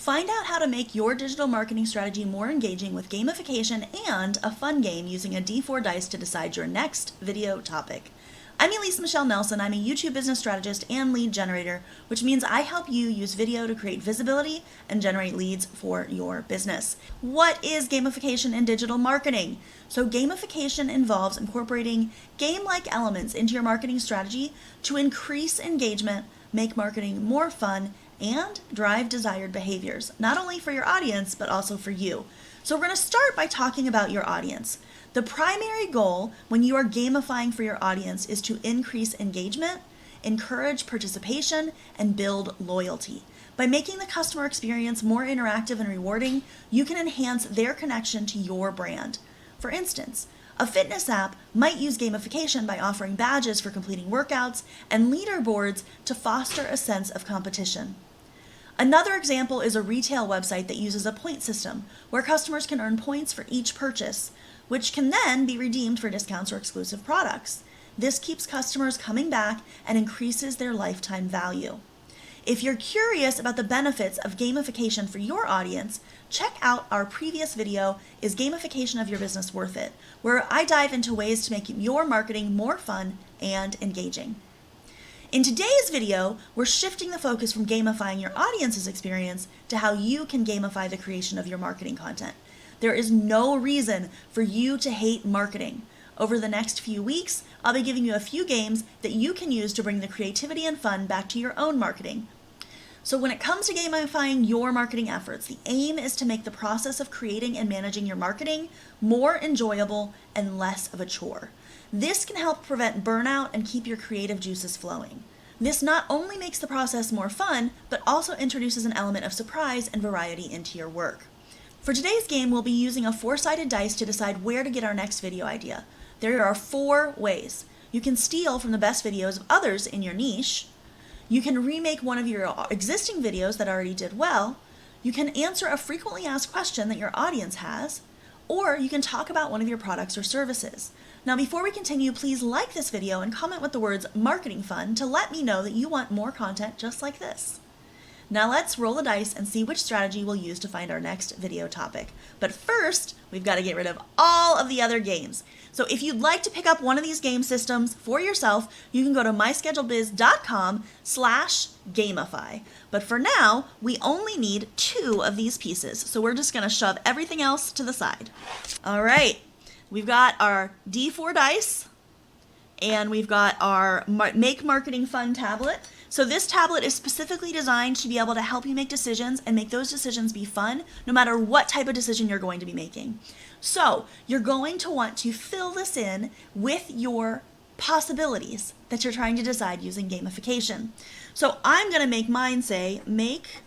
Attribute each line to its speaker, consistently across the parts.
Speaker 1: Find out how to make your digital marketing strategy more engaging with gamification and a fun game using a D4 dice to decide your next video topic. I'm ELISE Michelle Nelson. I'm a YouTube business strategist and lead generator, which means I help you use video to create visibility and generate leads for your business. What is gamification in digital marketing? So gamification involves incorporating game-like elements into your marketing strategy to increase engagement, make marketing more fun, and drive desired behaviors, not only for your audience, but also for you. So we're going to start by talking about your audience. The primary goal when you are gamifying for your audience is to increase engagement, encourage participation, and build loyalty. By making the customer experience more interactive and rewarding, you can enhance their connection to your brand. For instance, a fitness app might use gamification by offering badges for completing workouts and leaderboards to foster a sense of competition. Another example is a retail website that uses a point system where customers can earn points for each purchase, which can then be redeemed for discounts or exclusive products. This keeps customers coming back and increases their lifetime value. If you're curious about the benefits of gamification for your audience, check out our previous video, Is Gamification of Your Business Worth It?, where I dive into ways to make your marketing more fun and engaging. In today's video, we're shifting the focus from gamifying your audience's experience to how you can gamify the creation of your marketing content. There is no reason for you to hate marketing. Over the next few weeks, I'll be giving you a few games that you can use to bring the creativity and fun back to your own marketing. So when it comes to gamifying your marketing efforts, the aim is to make the process of creating and managing your marketing more enjoyable and less of a chore. This can help prevent burnout and keep your creative juices flowing. This not only makes the process more fun, but also introduces an element of surprise and variety into your work. For today's game, we'll be using a 4-sided dice to decide where to get our next video idea. There are 4 ways. You can steal from the best videos of others in your niche. You can remake one of your existing videos that already did well. You can answer a frequently asked question that your audience has. Or you can talk about one of your products or services. Now, before we continue, please like this video and comment with the words marketing fun to let me know that you want more content just like this. Now let's roll the dice and see which strategy we'll use to find our next video topic. But first, we've got to get rid of all of the other games. So if you'd like to pick up one of these game systems for yourself, you can go to myscheduledbiz.com/gamify. But for now, we only need 2 of these pieces. So we're just going to shove everything else to the side. All right, we've got our D4 dice and we've got our Make Marketing Fun tablet. So this tablet is specifically designed to be able to help you make decisions and make those decisions be fun, no matter what type of decision you're going to be making. So you're going to want to fill this in with your possibilities that you're trying to decide using gamification. So I'm going to make mine say, Make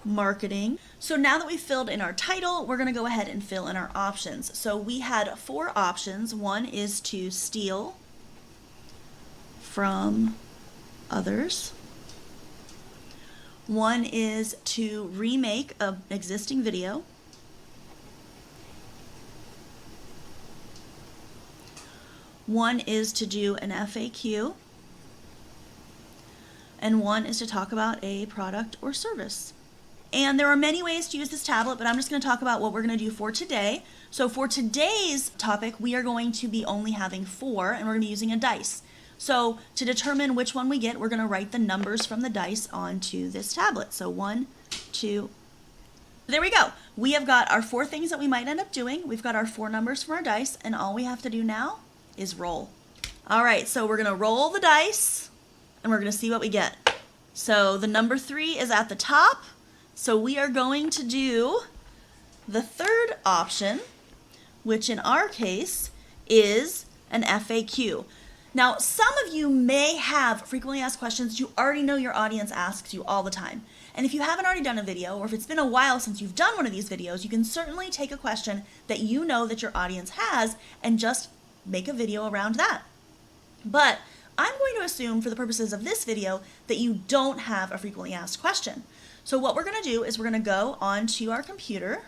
Speaker 1: Marketing. So now that we've filled in our title, we're going to go ahead and fill in our options. So we had 4 options. One is to steal from others. One is to remake an existing video. One is to do an FAQ. And one is to talk about a product or service. And there are many ways to use this tablet, but I'm just going to talk about what we're going to do for today. So for today's topic, we are going to be only having 4, and we're going to be using a dice. So to determine which one we get, we're going to write the numbers from the dice onto this tablet. So 1, 2, there we go. We have got our 4 things that we might end up doing. We've got our 4 numbers from our dice, and all we have to do now is roll. All right, so we're going to roll the dice, and we're going to see what we get. So the number 3 is at the top, so we are going to do the 3rd option, which in our case is an FAQ. Now, some of you may have frequently asked questions you already know your audience asks you all the time. And if you haven't already done a video, or if it's been a while since you've done one of these videos, you can certainly take a question that you know that your audience has and just make a video around that. But I'm going to assume for the purposes of this video that you don't have a frequently asked question. So what we're going to do is we're going to go onto our computer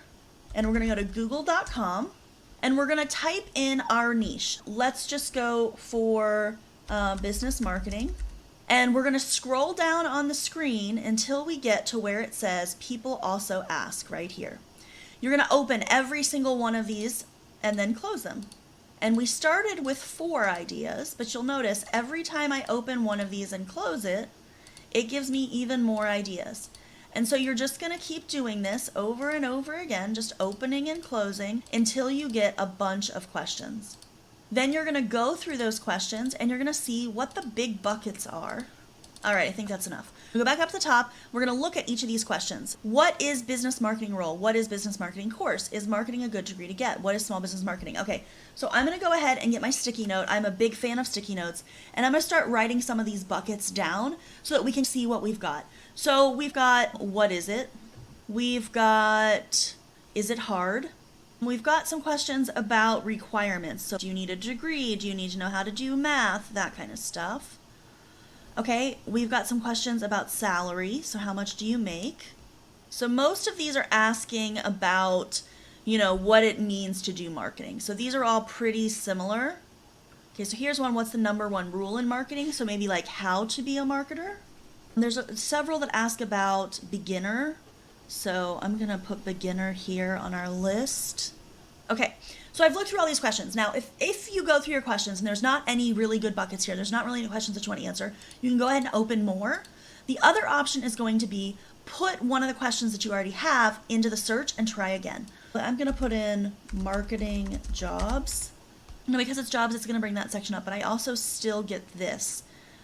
Speaker 1: and we're going to go to google.com. And we're going to type in our niche. Let's just go for business marketing. And we're going to scroll down on the screen until we get to where it says people also ask right here. You're going to open every single one of these and then close them. And we started with 4 ideas, but you'll notice every time I open one of these and close it, it gives me even more ideas. And so you're just going to keep doing this over and over again, just opening and closing until you get a bunch of questions. Then you're going to go through those questions and you're going to see what the big buckets are. All right, I think that's enough. We go back up to the top. We're going to look at each of these questions. What is business marketing role? What is business marketing course? Is marketing a good degree to get? What is small business marketing? Okay, so I'm going to go ahead and get my sticky note. I'm a big fan of sticky notes. And I'm going to start writing some of these buckets down so that we can see what we've got. So we've got, what is it? We've got, is it hard? We've got some questions about requirements. So do you need a degree? Do you need to know how to do math? That kind of stuff. Okay, we've got some questions about salary. So how much do you make? So most of these are asking about, what it means to do marketing. So these are all pretty similar. Okay, so here's one. What's the #1 rule in marketing? So maybe like how to be a marketer. There's several that ask about beginner. So I'm going to put beginner here on our list. Okay, so I've looked through all these questions. Now, if you go through your questions and there's not any really good buckets here, there's not really any questions that you want to answer, you can go ahead and open more. The other option is going to be put one of the questions that you already have into the search and try again. I'm going to put in marketing jobs. Now, because it's jobs, it's going to bring that section up, but I also still get this.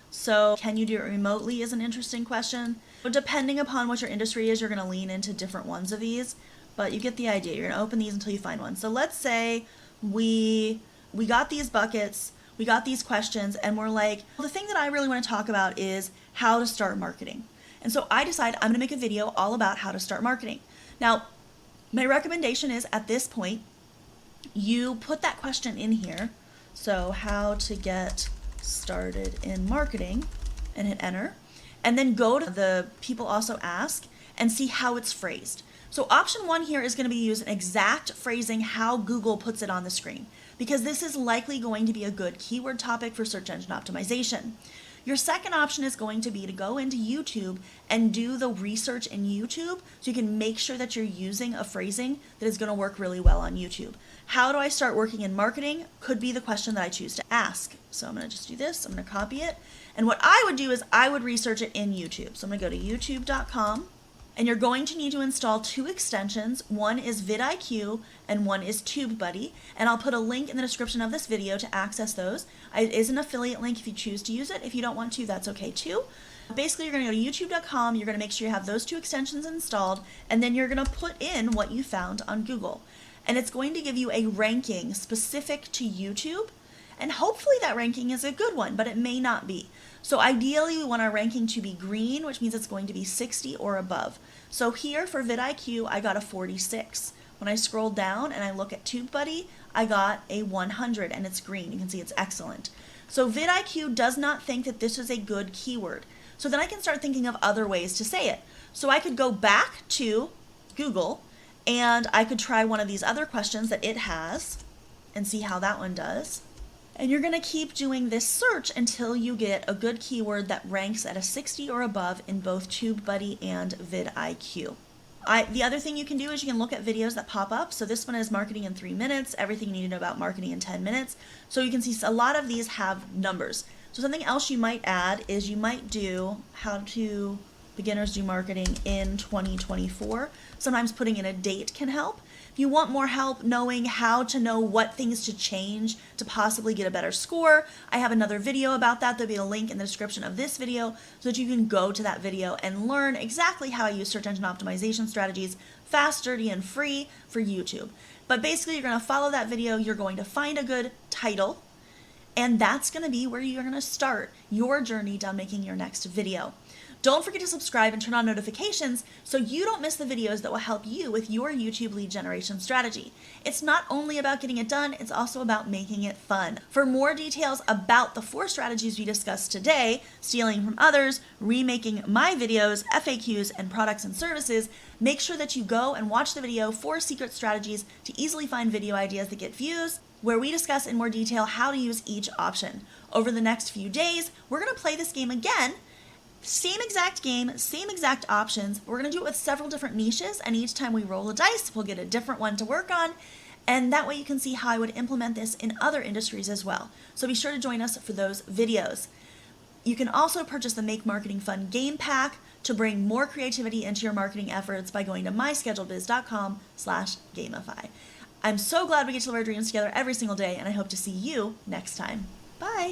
Speaker 1: So can you do it remotely is an interesting question. Depending upon what your industry is, you're going to lean into different ones of these, but you get the idea. You're going to open these until you find one. So let's say we got these buckets, we got these questions, and we're like, well, the thing that I really want to talk about is how to start marketing. And so I decide I'm going to make a video all about how to start marketing. Now, my recommendation is at this point, you put that question in here. So how to get started in marketing and hit enter, and then go to the people also ask and see how it's phrased. So option 1 here is going to be using exact phrasing how Google puts it on the screen, because this is likely going to be a good keyword topic for search engine optimization. Your second option is going to be to go into YouTube and do the research in YouTube so you can make sure that you're using a phrasing that is going to work really well on YouTube. How do I start working in marketing? Could be the question that I choose to ask. So I'm going to just do this. I'm going to copy it. And what I would do is I would research it in YouTube. So I'm going to go to youtube.com. And you're going to need to install 2 extensions. One is vidIQ and one is TubeBuddy. And I'll put a link in the description of this video to access those. It is an affiliate link if you choose to use it. If you don't want to, that's okay too. Basically, you're going to go to youtube.com. You're going to make sure you have those 2 extensions installed. And then you're going to put in what you found on Google. And it's going to give you a ranking specific to YouTube. And hopefully that ranking is a good one, but it may not be. So ideally, we want our ranking to be green, which means it's going to be 60 or above. So here for vidIQ, I got a 46. When I scroll down and I look at TubeBuddy, I got a 100, and it's green. You can see it's excellent. So vidIQ does not think that this is a good keyword. So then I can start thinking of other ways to say it. So I could go back to Google, and I could try one of these other questions that it has and see how that one does. And you're going to keep doing this search until you get a good keyword that ranks at a 60 or above in both TubeBuddy and vidIQ. The other thing you can do is you can look at videos that pop up. So this one is marketing in 3 minutes, everything you need to know about marketing in 10 minutes. So you can see a lot of these have numbers. So something else you might add is you might do how to beginners do marketing in 2024. Sometimes putting in a date can help. If you want more help knowing how to know what things to change to possibly get a better score, I have another video about that. There'll be a link in the description of this video so that you can go to that video and learn exactly how I use search engine optimization strategies fast, dirty, and free for YouTube. But basically, you're going to follow that video. You're going to find a good title, and that's going to be where you're going to start your journey down making your next video. Don't forget to subscribe and turn on notifications so you don't miss the videos that will help you with your YouTube lead generation strategy. It's not only about getting it done, it's also about making it fun. For more details about the 4 strategies we discussed today, stealing from others, remaking my videos, FAQs, and products and services, make sure that you go and watch the video 4 secret strategies to easily find video ideas that get views. where we discuss in more detail how to use each option. Over the next few days, we're going to play this game again. Same exact game, same exact options. We're going to do it with several different niches, and each time we roll a dice, we'll get a different one to work on. And that way you can see how I would implement this in other industries as well. So be sure to join us for those videos. You can also purchase the Make Marketing Fun game pack to bring more creativity into your marketing efforts by going to myscheduledbiz.com/gamify. I'm so glad we get to live our dreams together every single day, and I hope to see you next time. Bye.